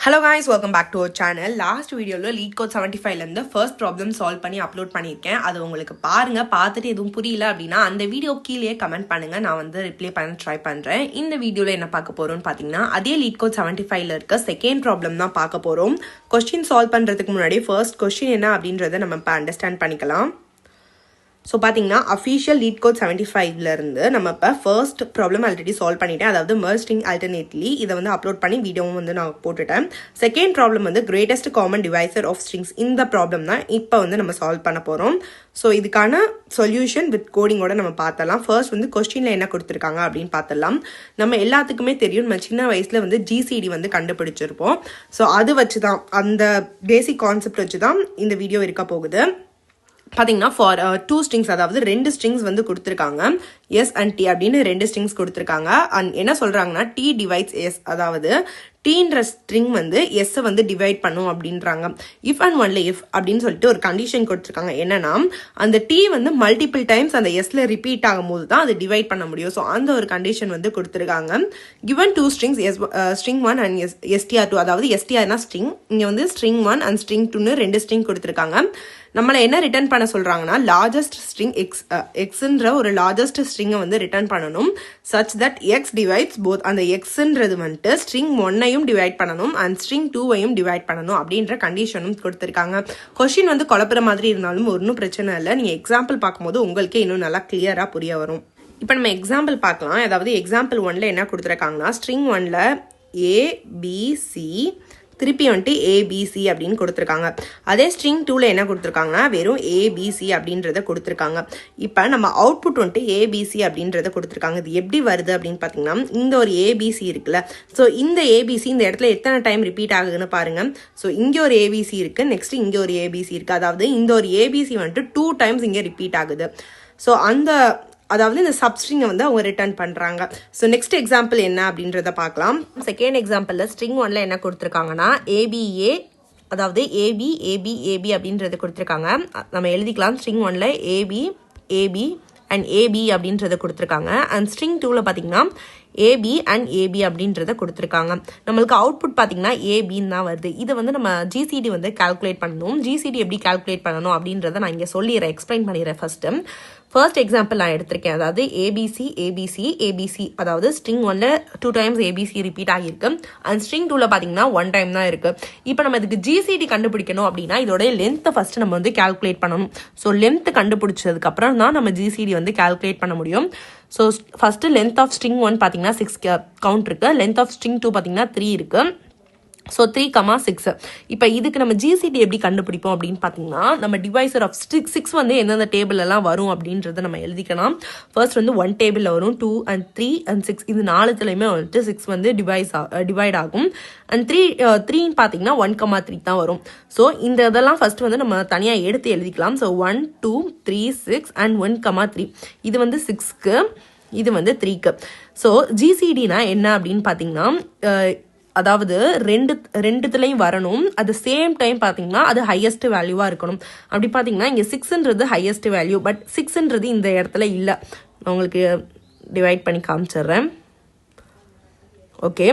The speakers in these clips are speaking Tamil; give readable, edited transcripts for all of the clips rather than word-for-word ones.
Hello guys, welcome back to our channel. Last video lead code 75 ல இருந்து first problem solve பண்ணி அப்லோட் பண்ணிருக்கேன். அது உங்களுக்கு பாருங்க, பார்த்துட்டு எதுவும் புரியல அப்படினா அந்த வீடியோ கீழே கமெண்ட் பண்ணுங்க. நான் வந்து ரிப்ளை பண்ண ட்ரை பண்றேன். இந்த வீடியோல என்ன பார்க்க போறோம்னு பாத்தீங்கன்னா அதே lead code 75 ல இருக்க செகண்ட் ப்ராப்ளம் தான் பார்க்க போறோம். क्वेश्चन சால்வ் பண்றதுக்கு முன்னாடி first क्वेश्चन என்ன அப்படின்றதை நம்ம இப்ப அண்டர்ஸ்டாண்ட் பண்ணிக்கலாம். ஸோ பார்த்தீங்கன்னா அஃபிஷியல் லீட் கோட் 75லேருந்து நம்ம இப்போ ஃபர்ஸ்ட் ப்ராப்ளம் ஆல்ரெடி சால்வ் பண்ணிட்டேன். அதாவது மெர்ஜ் ஸ்ட்ரிங் ஆல்டர்னேட்லி இதை வந்து அப்லோட் பண்ணி வீடியோவும் வந்து நான் போட்டுட்டேன். செகண்ட் ப்ராப்ளம் வந்து greatest common divisor of strings. இந்த ப்ராப்ளம் தான் இப்போ வந்து நம்ம சால்வ் பண்ண போகிறோம். ஸோ இதுக்கான சொல்யூஷன் வித் கோடிங்கோட நம்ம பார்த்தலாம். ஃபர்ஸ்ட் வந்து கொஸ்டினில் என்ன கொடுத்துருக்காங்க அப்படின்னு பார்த்தலாம். நம்ம எல்லாத்துக்குமே தெரியும், நம்ம சின்ன வயசில் வந்து ஜிசிடி வந்து கண்டுபிடிச்சிருப்போம். ஸோ அது வச்சு தான், அந்த பேசிக் கான்செப்ட் வச்சு தான் இந்த வீடியோ இருக்க போகுது. பார்த்தீங்கன்னா ஃபார் டூ ஸ்ட்ரிங்ஸ், அதாவது ரெண்டு ஸ்ட்ரிங்ஸ் வந்து கொடுத்துருக்காங்க. எஸ் அண்ட் டி அப்படின்னு ரெண்டு ஸ்ட்ரிங்ஸ் கொடுத்துருக்காங்க. அண்ட் என்ன சொல்றாங்கன்னா டி டிவைட்ஸ் எஸ், அதாவது டீன்ற ஸ்ட்ரிங் வந்து எஸ் வந்து டிவைட் பண்ணும் அப்படின்றாங்க. இஃப் அண்ட் ஒன்லி இஃப் அப்படின்னு சொல்லிட்டு ஒரு கண்டிஷன் கொடுத்துருக்காங்க. என்னன்னா அந்த டி வந்து மல்டிபிள் டைம்ஸ் அந்த எஸ்ல ரிப்பீட் ஆகும் போது தான் அது டிவைட் பண்ண முடியும். ஸோ அந்த ஒரு கண்டிஷன் வந்து கொடுத்துருக்காங்க. Given two strings string 1 and STR2, அதாவது STRனா ஸ்ட்ரிங், இங்க வந்து ஸ்ட்ரிங் 1 அண்ட் ஸ்ட்ரிங் 2ன்னு ரெண்டு ஸ்ட்ரிங் கொடுத்துருக்காங்க. நம்மளை என்ன ரிட்டர்ன் பண்ண சொல்றாங்கன்னா லார்ஜஸ்ட் ஸ்ட்ரிங் எக்ஸ்ன்ற ஒரு லார்ஜஸ்ட் ஸ்ட்ரிங்கை வந்து ரிட்டர்ன் பண்ணணும். Such that X divides both. அந்த எக்ஸ்ன்றது வந்துட்டு ஸ்ட்ரிங் 1ஐயும் டிவைட் பண்ணணும் அண்ட் ஸ்ட்ரிங் 2ஐயும் டிவைட் பண்ணணும் அப்படின்ற கண்டிஷனும் கொடுத்துருக்காங்க. கொஸ்டின் வந்து குழப்புற மாதிரி இருந்தாலும் ஒன்றும் பிரச்சனை இல்லை. நீங்கள் எக்ஸாம்பிள் பார்க்கும்போது உங்களுக்கே இன்னும் நல்லா கிளியராக புரிய வரும். இப்போ நம்ம எக்ஸாம்பிள் பார்க்கலாம். அதாவது எக்ஸாம்பிள் 1ல என்ன கொடுத்துருக்காங்கன்னா ஸ்ட்ரிங் 1ல ABC திருப்பி வந்துட்டு ஏபிசி அப்படின்னு கொடுத்துருக்காங்க. அதே ஸ்ட்ரிங் 2ல என்ன கொடுத்துருக்காங்கன்னா வெறும் ஏபிசி அப்படின்றத கொடுத்துருக்காங்க. இப்போ நம்ம அவுட்புட் வந்துட்டு ஏபிசி அப்படின்றத கொடுத்துருக்காங்க. இது எப்படி வருது அப்படின்னு பார்த்தீங்கன்னா இந்த ஒரு ஏபிசி இருக்குல்ல, ஸோ இந்த ஏபிசி இந்த இடத்துல எத்தனை டைம் ரிப்பீட் ஆகுதுன்னு பாருங்க. ஸோ இங்கே ஒரு ஏபிசி இருக்கு, நெக்ஸ்ட் இங்கே ஒரு ஏபிசி இருக்கு. அதாவது இந்த ஒரு ஏபிசி வந்துட்டு 2 டைம்ஸ் இங்கே ரிப்பீட் ஆகுது. ஸோ அதாவது இந்த சப்ஸ்ட்ரிங்கை வந்து அவங்க ரிட்டர்ன் பண்ணுறாங்க. ஸோ நெக்ஸ்ட் எக்ஸாம்பிள் என்ன அப்படின்றத பார்க்கலாம். செகண்ட் எக்ஸாம்பிளில் ஸ்ட்ரிங் 1ல என்ன கொடுத்துருக்காங்கன்னா ஏபிஏ, அதாவது ஏபி ஏபி ஏபி அப்படின்றத கொடுத்துருக்காங்க. நம்ம எழுதிக்கலாம். ஸ்ட்ரிங் 1ல ஏபி ஏபி அண்ட் ஏபி அப்படின்றத கொடுத்துருக்காங்க. அண்ட் ஸ்ட்ரிங் 2ல பார்த்தீங்கன்னா ஏபி அண்ட் ஏபி அப்படின்றத கொடுத்துருக்காங்க. நம்மளுக்கு அவுட்புட் பார்த்தீங்கன்னா ஏபின்னு தான் வருது. இதை வந்து நம்ம ஜிசிடி வந்து கால்குலேட் பண்ணணும். ஜிசிடி எப்படி கால்குலேட் பண்ணணும் அப்படின்றத நான் இங்கே சொல்லிடுறேன், எக்ஸ்பிளைன் பண்ணிடுறேன். ஃபர்ஸ்ட் எக்ஸாம்பிள் நான் எடுத்திருக்கேன். அதாவது ஏபிசி ஏபிசி ஏபிசி, அதாவது ஸ்ட்ரிங் 1ல 2 டைம்ஸ் ஏபிசி ரிப்பீட் ஆகியிருக்கு அண்ட் ஸ்ட்ரிங் 2ல பார்த்தீங்கன்னா 1 டைம் தான் இருக்கு. இப்போ நம்ம இதுக்கு ஜிசிடி கண்டுபிடிக்கணும் அப்படின்னா இதோட லென்த்தை ஃபர்ஸ்ட் நம்ம வந்து கால்குலேட் பண்ணணும். ஸோ லென்த் கண்டுபிடிச்சதுக்கு அப்புறம் தான் நம்ம ஜிசிடி வந்து கால்குலேட் பண்ண முடியும். So first length of string 1 பார்த்தீங்கன்னா 6 கவுண்ட் இருக்கு. லென்த் ஆஃப் ஸ்ட்ரிங் 2 பார்த்தீங்கன்னா 3 இருக்கு. ஸோ 3,6. இப்போ இதுக்கு நம்ம ஜிசிடி எப்படி கண்டுபிடிப்போம் அப்படின்னு பார்த்தீங்கன்னா நம்ம டிவைசர் ஆஃப் 6 வந்து எந்தெந்த டேபிள்லாம் வரும் அப்படின்றத நம்ம எழுதிக்கலாம். ஃபர்ஸ்ட் வந்து 1 டேபிளில் வரும், 2 and 3 and 6, இது 4த்துலையுமே வந்துட்டு 6 வந்து டிவைட் ஆகும். அண்ட் 3ன்னு பார்த்தீங்கன்னா 1,3 தான் வரும். ஸோ இந்த இதெல்லாம் ஃபர்ஸ்ட் வந்து நம்ம தனியாக எடுத்து எழுதிக்கலாம். So 1 2 3 6 and 1,3. இது வந்து 6க்கு, இது வந்து 3க்கு. ஸோ ஜிசிடினா என்ன அப்படின்னு பார்த்தீங்கன்னா அதாவது ரெண்டுத்துலையும் வரணும். அது சேம் டைம் பார்த்தீங்கன்னா அது ஹையஸ்ட் வேல்யூவாக இருக்கணும். அப்படி பார்த்தீங்கன்னா இங்கே 6ன்றது ஹையஸ்ட் வேல்யூ, பட் 6ன்றது இந்த இடத்துல இல்லை. நான் உங்களுக்கு டிவைட் பண்ணி காமிச்சிடுறேன். ஓகே,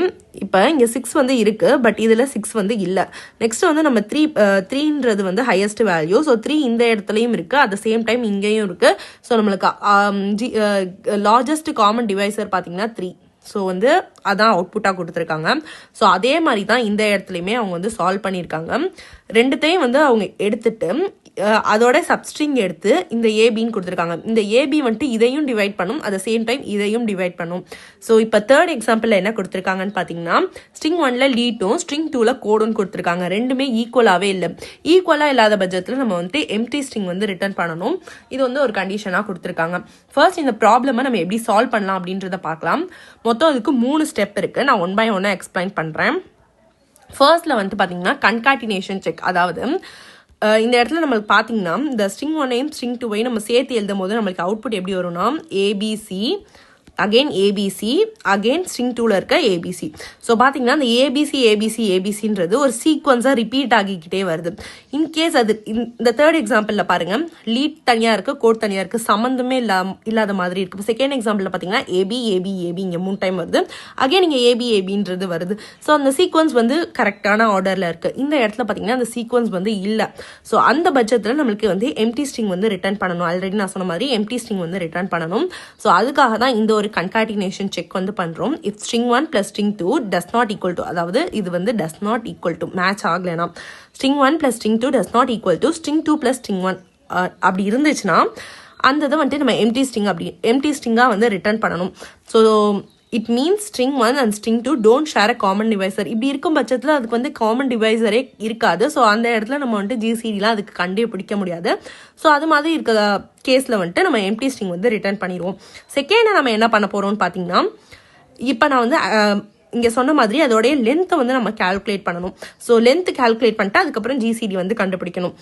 இப்போ இங்கே 6 வந்து இருக்கு, பட் இதில் 6 வந்து இல்லை. நெக்ஸ்ட் வந்து நம்ம 3ன்றது வந்து ஹையஸ்ட் வேல்யூ. ஸோ 3 இந்த இடத்துலையும் இருக்கு, அட் த சேம் டைம் இங்கேயும் இருக்கு. ஸோ நம்மளுக்கு லார்ஜஸ்ட் காமன் டிவைசர் பார்த்தீங்கன்னா 3. ஸோ வந்து அதான் அவுட்புட்டாக கொடுத்துருக்காங்க. ஸோ அதே மாதிரி தான் இந்த இடத்துலையுமே அவங்க வந்து சால்வ் பண்ணியிருக்காங்க. ரெண்டுத்தையும் வந்து அவங்க எடுத்துட்டு அதோட சப்ஸ்ட்ரிங் எடுத்து இந்த ஏபின்னு கொடுத்துருக்காங்க. இந்த ஏபி வந்துட்டு இதையும் டிவைட் பண்ணும், அட் த சேம் டைம் இதையும் டிவைட் பண்ணும். ஸோ இப்போ தேர்ட் எக்ஸாம்பிளில் என்ன கொடுத்துருக்காங்கன்னு பார்த்தீங்கன்னா ஸ்ட்ரிங் 1ல லீட்டும் ஸ்ட்ரிங் 2ல கோடும் கொடுத்துருக்காங்க. ரெண்டுமே ஈக்குவலாகவே இல்லை. ஈக்குவலாக இல்லாத பட்சத்தில் நம்ம வந்துட்டு எம்டி ஸ்ட்ரிங் வந்து ரிட்டர்ன் பண்ணணும். இது வந்து ஒரு கண்டிஷனாக கொடுத்துருக்காங்க. ஃபர்ஸ்ட் இந்த ப்ராப்ளமை நம்ம எப்படி சால்வ் பண்ணலாம் அப்படின்றத பார்க்கலாம். மொத்தம் இதுக்கு 3 ஸ்டெப் இருக்கு. நான் 1 by 1 எக்ஸ்பிளைன் பண்ணுறேன். ஃபர்ஸ்ட்ல வந்துட்டு பார்த்தீங்கன்னா கன்காட்டினேஷன் செக். அதாவது இந்த இடத்துல நம்மளுக்கு பார்த்தீங்கன்னா இந்த ஸ்ட்ரிங் 1ஐயும் ஸ்ட்ரிங் 2ஐயும் நம்ம சேர்த்து எழுதும் போது நம்மளுக்கு அவுட்புட் எப்படி வரும்னா ABC again ABC, again string 2ல இருக்க ஏபிசி. ஸோ பார்த்தீங்கன்னா அந்த ஏபிசின்றது ஒரு சீக்வன்ஸாக ரிப்பீட் ஆகிக்கிட்டே வருது. இன்கேஸ் அது இந்த தேர்ட் எக்ஸாம்பிளில் பாருங்கள், லீட் தனியாக இருக்குது, கோட் தனியாக இருக்குது, சம்மந்தமே இல்லாத மாதிரி இருக்குது. இப்போ செகண்ட் எக்ஸாம்பிளில் பார்த்தீங்கன்னா ஏபி இங்கே 3 டைம் வருது, அகெயின் இங்கே ஏபின்றது வருது. ஸோ அந்த சீக்வன்ஸ் வந்து கரெக்டான ஆர்டரில் இருக்குது. இந்த இடத்துல பார்த்தீங்கன்னா அந்த சீக்வன்ஸ் வந்து இல்லை. ஸோ அந்த பட்சத்தில் நம்மளுக்கு வந்து எம்டி ஸ்ட்ரிங் வந்து ரிட்டர்ன் பண்ணணும். ஆல்ரெடி நான் சொன்ன மாதிரி எம்டி ஸ்ட்ரிங் வந்து ரிட்டர்ன் பண்ணணும். ஸோ அதுக்காக தான் இந்த ஒரு கன்காட்டினேஷன் செக் வந்து பண்ணுறோம். If string 1 plus string 2 does not equal to, அதாவது இது வந்து does not equal to match ஆகலைனா, string 1 plus string 2 does not equal to string 2 plus string 1 அப்படி இருந்துச்சுன்னா அந்த இதை வந்துட்டு நம்ம எம்டி ஸ்ட்ரிங்காக வந்து ரிட்டர்ன் பண்ணணும். So it means string 1 and string 2 don't share a common divisor. இப்படி இருக்கும் பட்சத்தில் அதுக்கு வந்து காமன் டிவைசரே இருக்காது. ஸோ அந்த இடத்துல நம்ம வந்துட்டு ஜிசிடிலாம் அதுக்கு கண்டே பிடிக்க முடியாது. ஸோ அது மாதிரி இருக்க கேஸில் வந்துட்டு நம்ம எம்டி ஸ்ட்ரிங் வந்து ரிட்டர்ன் பண்ணிடுவோம். செகண்ட் நம்ம என்ன பண்ண போகிறோம்னு பார்த்தீங்கன்னா, இப்போ நான் வந்து இங்கே சொன்ன மாதிரி அதோடைய லென்த்தை வந்து நம்ம கால்குலேட் பண்ணணும். ஸோ லென்த் கால்குலேட் பண்ணிட்டு அதுக்கப்புறம் ஜிசிடி வந்து கண்டுபிடிக்கணும்.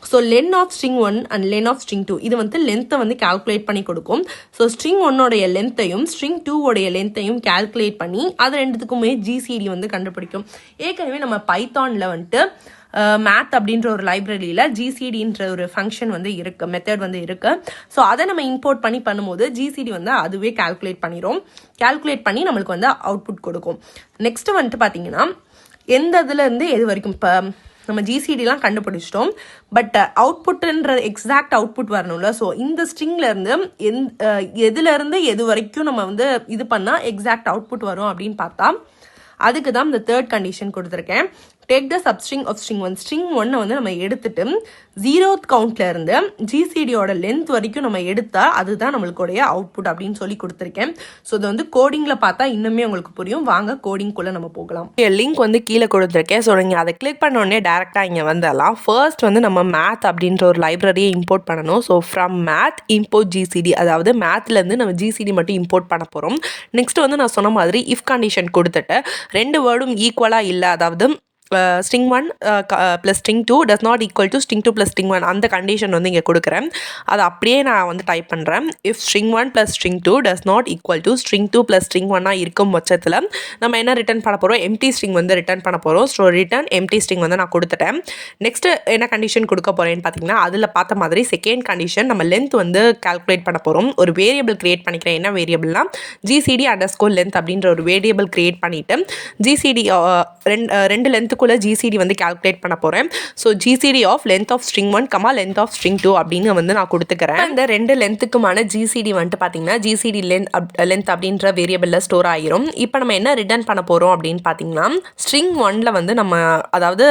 So len of string 1 and len of string 2 இது வந்து லென்த்தை வந்து கால்குலேட் பண்ணி கொடுக்கும். ஸோ string 1 லென்த்தையும் string 2 லென்த்தையும் கால்குலேட் பண்ணி அது ரெண்டுத்துக்குமே ஜிசிடி வந்து கண்டுபிடிக்கும். ஏற்கனவே நம்ம பைத்தானில் வந்துட்டு மேத் அப்படின்ற ஒரு லைப்ரரியில் ஜிசிடின்ற ஒரு ஃபங்க்ஷன் வந்து இருக்குது, மெத்தட் வந்து இருக்குது. ஸோ அதை நம்ம இம்போர்ட் பண்ணும்போது ஜிசிடி வந்து அதுவே கால்குலேட் பண்ணி நம்மளுக்கு வந்து அவுட்புட் கொடுக்கும். நெக்ஸ்ட் வந்துட்டு பார்த்தீங்கன்னா, எந்த இதுலேருந்து எது வரைக்கும் இப்போ நம்ம ஜிசிடிலாம் கண்டுபிடிச்சிட்டோம், பட் அவுட்புட்டுன்ற எக்ஸாக்ட் அவுட்புட் வரணும்ல. ஸோ இந்த ஸ்ட்ரிங்லேருந்து எதுலேருந்து எது வரைக்கும் நம்ம வந்து இது பண்ணால் எக்ஸாக்ட் அவுட்புட் வரும் அப்படின்னு பார்த்தா அதுக்கு தான் இந்த தேர்ட் கண்டிஷன் கொடுத்துருக்கேன். Take the substring of string 1. string 1 வந்து நம்ம எடுத்துட்டு 0th கவுண்ட்ல இருந்து ஜிசிடியோட லென்த் வரைக்கும் நம்ம எடுத்தா அதுதான் நம்மளுடைய அவுட்புட் அப்படின்னு சொல்லி கொடுத்துருக்கேன். ஸோ இது வந்து கோடிங்ல பார்த்தா இன்னுமே உங்களுக்கு புரியும். வாங்க கோடிங்குள்ள நம்ம போகலாம். லிங்க் வந்து கீழே கொடுத்துருக்கேன். ஸோ நீங்கள் அதை கிளிக் பண்ண உடனே டேரெக்டாக இங்கே வந்துடலாம். ஃபர்ஸ்ட் வந்து நம்ம மேத் அப்படின்ற ஒரு லைப்ரரியை இம்போர்ட் பண்ணணும். So from math import GCD, அதாவது மேத்லேருந்து நம்ம ஜிசிடி மட்டும் இம்போர்ட் பண்ண போகிறோம். நெக்ஸ்ட் வந்து நான் சொன்ன மாதிரி இஃப் கண்டிஷன் கொடுத்துட்டு 2 வேர்டும் ஈக்குவலாக இல்லை, அதாவது string 1 plus string 2 does not equal to string 2 plus string 1 அந்த கண்டிஷன் வந்து இங்கே கொடுக்குறேன். அதை அப்படியே நான் வந்து டைப் பண்ணுறேன். If string 1 plus string 2 does not equal to string 2 plus string 1 இருக்கும் பட்சத்தில் நம்ம என்ன ரிட்டர்ன் பண்ண போகிறோம், எம்டி ஸ்ட்ரிங் வந்து ரிட்டர்ன் பண்ண போகிறோம். ஸோ ரிட்டர்ன் எம்டி ஸ்ட்ரிங் வந்து நான் கொடுத்துட்டேன். நெக்ஸ்ட்டு என்ன கண்டிஷன் கொடுக்க போகிறேன்னு பார்த்தீங்கன்னா, அதில் பார்த்த மாதிரி செகண்ட் கண்டிஷன் நம்ம லென்த் வந்து கால்குலேட் பண்ண போகிறோம். ஒரு வேரியபிள் கிரியேட் பண்ணிக்கிறேன். என்ன வேரியபிள்னா GCD_length அப்படின்ற ஒரு வேரியபிள் கிரியேட் பண்ணிவிட்டு ஜிசிடி ரெண்டு லென்த்துக்குள்ளே ஜிசிடி வந்து கால்குலேட் பண்ண போகிறேன். So GCD of length of string 1, length of string 2 அப்படின்னு வந்து நான் கொடுத்துக்கிறேன். இந்த 2 லென்த்துக்குமான ஜிசிடி வந்துட்டு பார்த்தீங்கன்னா ஜிசிடி லென்த் அப்படின்ற வேரியபிளில் ஸ்டோர் ஆகிரும். இப்போ நம்ம என்ன ரிட்டர்ன் பண்ண போகிறோம் அப்படின்னு பார்த்தீங்கன்னா, string 1 வந்து நம்ம அதாவது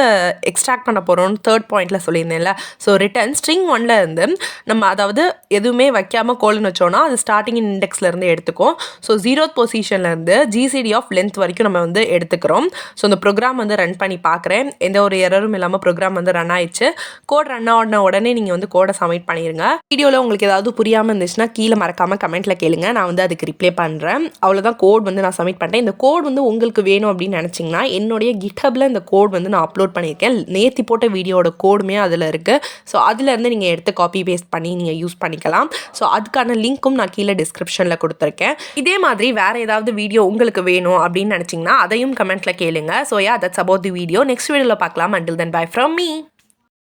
எக்ஸ்ட்ராக்ட் பண்ண போகிறோம். தேர்ட் பாயிண்ட்டில் சொல்லியிருந்தேன்ல. ஸோ ரிட்டர்ன் string 1 இருந்து நம்ம அதாவது எதுவுமே வைக்காமல் கோல்னு வச்சோன்னா அது ஸ்டார்டிங் இண்டெக்ஸ்லேருந்து எடுத்துக்கும். ஸோ 0th பொசிஷன்லேருந்து ஜிசிடி ஆஃப் லென்த் வரைக்கும் நம்ம வந்து எடுத்துக்கிறோம். ஸோ இந்த ப்ரோக்ராம் வந்து ரன் பண்ணி பார்க்குறேன். எந்த ஒரு எரரும் இல்லாமல் ப்ரோக்ராம் வந்து ரன் ஆயிடுச்சு. கோட் ரன் ஆன உடனே நீங்கள் வந்து கோடை சப்மிட் பண்ணிடுங்க. வீடியோவில் உங்களுக்கு ஏதாவது புரியாமல் இருந்துச்சுன்னா கீழே மறக்காமல் கமெண்ட்டில் கேளுங்க, நான் வந்து அதுக்கு ரிப்ளை பண்ணுறேன். அவ்வளோதான், கோட் வந்து நான் சப்மிட் பண்ணிட்டேன். இந்த கோட் வந்து உங்களுக்கு வேணும் அப்படின்னு நினச்சிங்கன்னா என்னுடைய GitHubல இந்த கோட் வந்து நான் அப்லோட் பண்ணியிருக்கேன். நேற்று போட்ட வீடியோட கோடுமே அதில் இருக்குது. ஸோ அதுலேருந்து நீங்கள் எடுத்து காப்பி பேஸ்ட் பண்ணி நீங்கள் யூஸ் பண்ணிக்கலாம். ஸோ அதுக்கான லிங்க்கும் நான் கீழே டிஸ்கிரிப்ஷனில் கொடுத்துருக்கேன். இதே மாதிரி வேறு ஏதாவது வீடியோ உங்களுக்கு வேணும் அப்படின்னு நினச்சிங்கன்னா அதையும் கமெண்ட்டில் கேளுங்க. So yeah, that's about the video. Next வீடியோவில் பார்க்கலாம். Until then, bye from me.